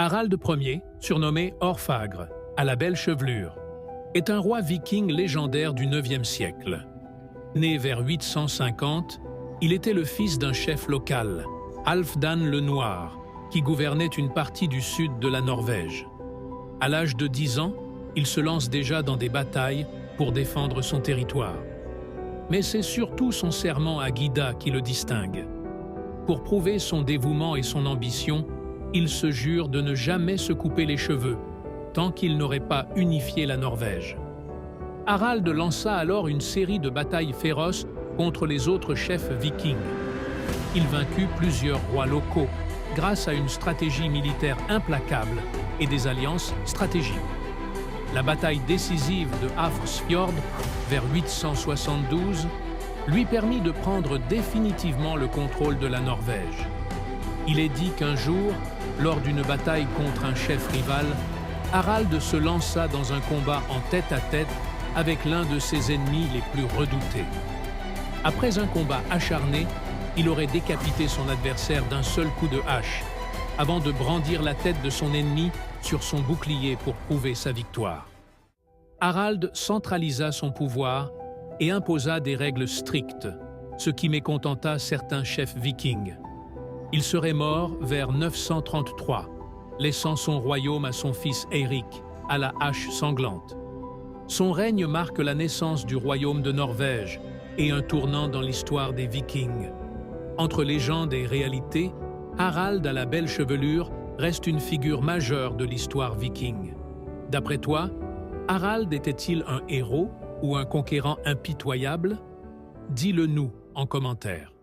Harald Ier, surnommé Orfagre, à la belle chevelure, est un roi viking légendaire du IXe siècle. Né vers 850, il était le fils d'un chef local, Halfdan le Noir, qui gouvernait une partie du sud de la Norvège. À l'âge de 10 ans, il se lance déjà dans des batailles pour défendre son territoire. Mais c'est surtout son serment à Gyda qui le distingue. Pour prouver son dévouement et son ambition, il se jure de ne jamais se couper les cheveux, tant qu'il n'aurait pas unifié la Norvège. Harald lança alors une série de batailles féroces contre les autres chefs vikings. Il vaincut plusieurs rois locaux grâce à une stratégie militaire implacable et des alliances stratégiques. La bataille décisive de Hafrsfjord, vers 872, lui permit de prendre définitivement le contrôle de la Norvège. Il est dit qu'un jour, lors d'une bataille contre un chef rival, Harald se lança dans un combat en tête-à-tête avec l'un de ses ennemis les plus redoutés. Après un combat acharné, il aurait décapité son adversaire d'un seul coup de hache, avant de brandir la tête de son ennemi sur son bouclier pour prouver sa victoire. Harald centralisa son pouvoir et imposa des règles strictes, ce qui mécontenta certains chefs vikings. Il serait mort vers 933, laissant son royaume à son fils Eirik, à la hache sanglante. Son règne marque la naissance du royaume de Norvège et un tournant dans l'histoire des Vikings. Entre légende et réalité, Harald à la belle chevelure reste une figure majeure de l'histoire viking. D'après toi, Harald était-il un héros ou un conquérant impitoyable? Dis-le nous en commentaire.